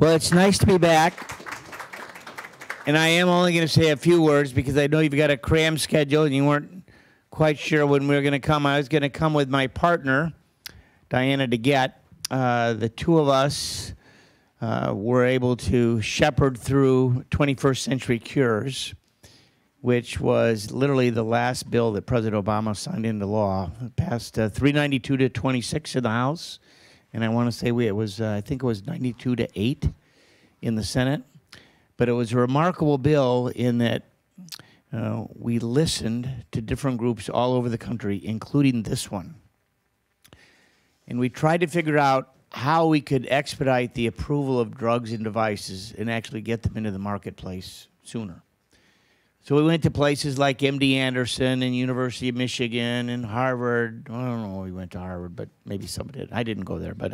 Well, it's nice to be back. And I am only going to say a few words because I know you've got a crammed schedule and you weren't quite sure when we were going to come. I was going to come with my partner, Diana DeGette. The two of us were able to shepherd through 21st Century Cures, which was literally the last bill that President Obama signed into law. It passed 392 to 26 in the House. And I want to say I think it was 92 to 8 in the Senate. But it was a remarkable bill in that we listened to different groups all over the country, including this one. And we tried to figure out how we could expedite the approval of drugs and devices and actually get them into the marketplace sooner. So we went to places like MD Anderson and University of Michigan and Harvard. I don't know if we went to Harvard, but maybe some did. I didn't go there, but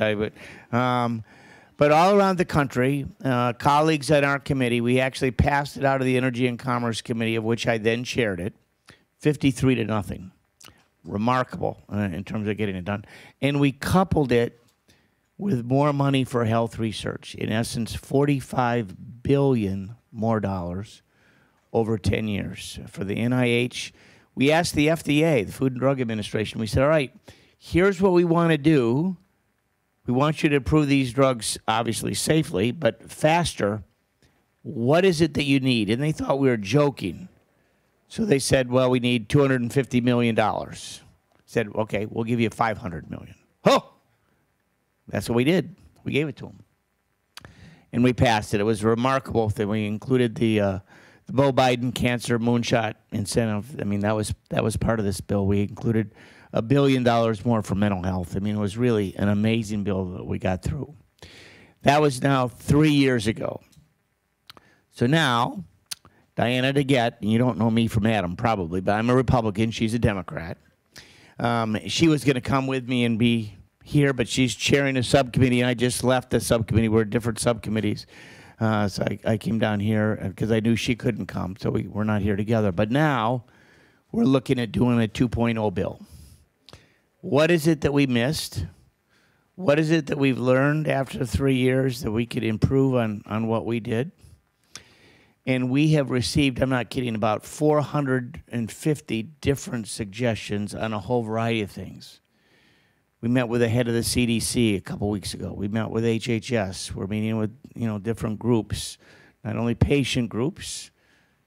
but all around the country, colleagues on our committee, we actually passed it out of the Energy and Commerce Committee, of which I then chaired it, 53 to nothing. Remarkable in terms of getting it done. And we coupled it with more money for health research. In essence, $45 billion more dollars over 10 years. For the NIH, we asked the FDA, the Food and Drug Administration, we said, all right, here's what we want to do. We want you to approve these drugs, obviously, safely, but faster. What is it that you need? And they thought we were joking. So they said, well, we need $250 million. Said, okay, we'll give you $500 million. Oh! That's what we did. We gave it to them. And we passed it. It was remarkable that we included the Beau Biden cancer moonshot incentive. I mean, that was part of this bill. We included $1 billion more for mental health. I mean, it was really an amazing bill that we got through. That was now 3 years ago. So now, Diana DeGette, and you don't know me from Adam probably, but I'm a Republican. She's a Democrat. She was going to come with me and be here, but she's chairing a subcommittee, and I just left the subcommittee. We're different subcommittees. So I came down here because I knew she couldn't come, so we're not here together. But now we're looking at doing a 2.0 bill. What is it that we missed? What is it that we've learned after 3 years that we could improve on what we did? And we have received, I'm not kidding, about 450 different suggestions on a whole variety of things. We met with the head of the CDC a couple weeks ago. We met with HHS. We're meeting with, different groups, not only patient groups,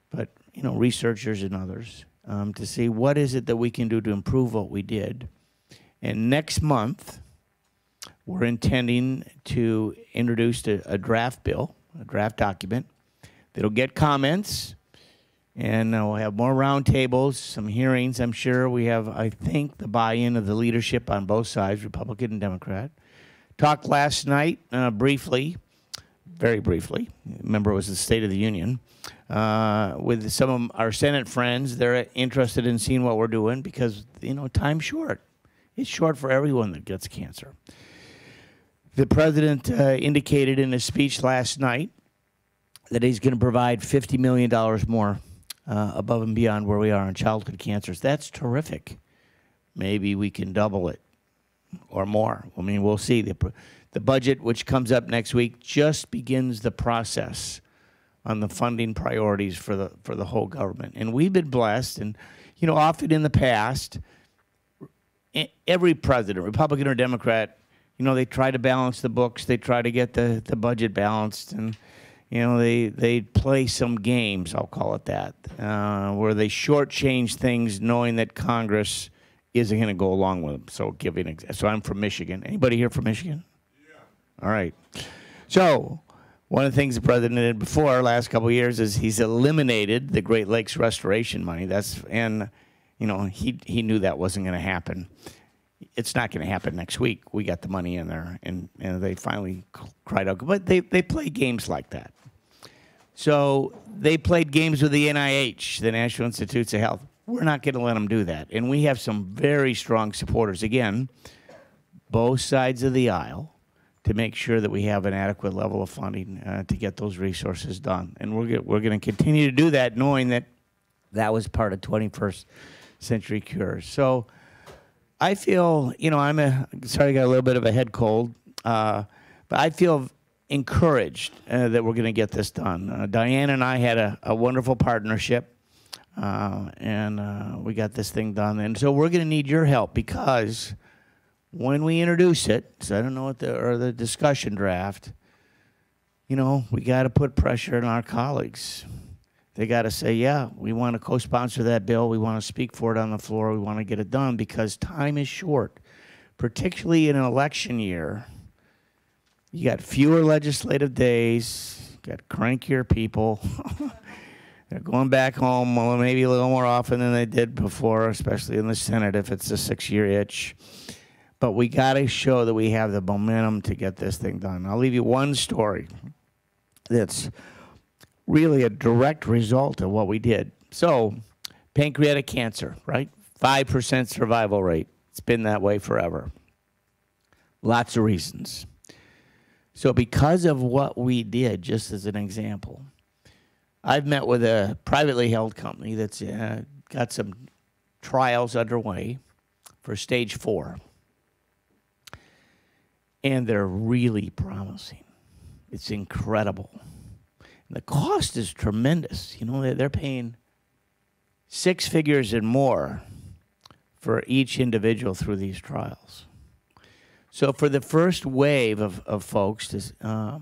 but, researchers and others, to see what is it that we can do to improve what we did. And next month, we're intending to introduce a draft bill, a draft document, that'll get comments, and we'll have more roundtables, some hearings, I'm sure. We have, I think, the buy-in of the leadership on both sides, Republican and Democrat. Talked last night briefly, very briefly, remember it was the State of the Union, with some of our Senate friends. They're interested in seeing what we're doing because, time's short. It's short for everyone that gets cancer. The president indicated in his speech last night that he's going to provide $50 million more above and beyond where we are on childhood cancers. That's terrific. Maybe we can double it or more. I mean, we'll see. The budget, which comes up next week, just begins the process on the funding priorities for the whole government. And we've been blessed. And, often in the past, every president, Republican or Democrat, they try to balance the books. They try to get the budget balanced. And they play some games, I'll call it that, where they shortchange things knowing that Congress isn't going to go along with them. So so I'm from Michigan. Anybody here from Michigan? Yeah. All right. So one of the things the president did before, last couple of years, is he's eliminated the Great Lakes restoration money. He knew that wasn't going to happen. It's not going to happen next week. We got the money in there, and they finally cried out. But they play games like that. So they played games with the NIH, the National Institutes of Health. We're not going to let them do that. And we have some very strong supporters, again, both sides of the aisle, to make sure that we have an adequate level of funding to get those resources done. And we're going to continue to do that, knowing that that was part of 21st Century Cures. So I feel, sorry I got a little bit of a head cold, but I feel encouraged that we're going to get this done. Diane and I had a wonderful partnership, and we got this thing done. And so we're going to need your help, because when we introduce it, so I don't know what the discussion draft, you know, we got to put pressure on our colleagues. They got to say, yeah, we want to co-sponsor that bill. We want to speak for it on the floor. We want to get it done, because time is short, particularly in an election year. You got fewer legislative days, you got crankier people. They're going back home maybe a little more often than they did before, especially in the Senate if it's a 6-year itch. But we got to show that we have the momentum to get this thing done. I'll leave you one story that's really a direct result of what we did. So, pancreatic cancer, right? 5% survival rate. It's been that way forever. Lots of reasons. So because of what we did, just as an example, I've met with a privately held company that's got some trials underway for stage 4. And they're really promising. It's incredible. And the cost is tremendous. You know, they're paying 6 figures and more for each individual through these trials. So for the first wave of folks, there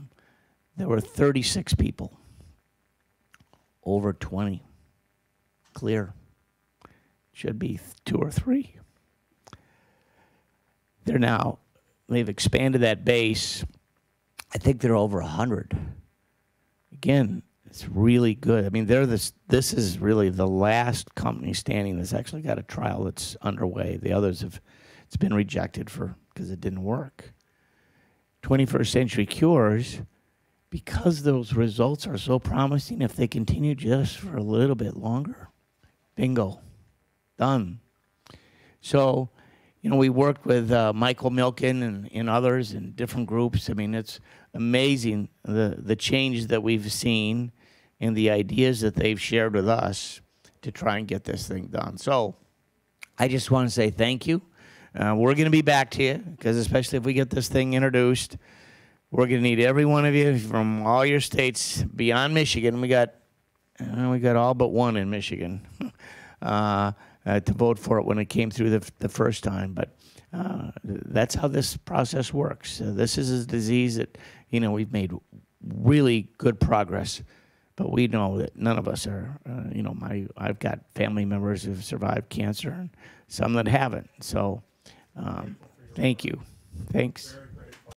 were 36 people. Over 20. Clear. Should be 2 or 3. They've expanded that base. I think they're over 100. Again, it's really good. I mean, this is really the last company standing that's actually got a trial that's underway. The others it's been rejected because it didn't work. 21st Century Cures, because those results are so promising, if they continue just for a little bit longer, bingo, done. So, you know, we worked with Michael Milken and others in different groups. I mean, it's amazing the change that we've seen and the ideas that they've shared with us to try and get this thing done. So I just want to say thank you. We're going to be back to you, because especially if we get this thing introduced, we're going to need every one of you from all your states beyond Michigan. We got all but one in Michigan to vote for it when it came through the first time. But that's how this process works. This is a disease that, you know, we've made really good progress, but we know that none of us are, you know, I've got family members who've survived cancer and some that haven't. So thank you. Thanks.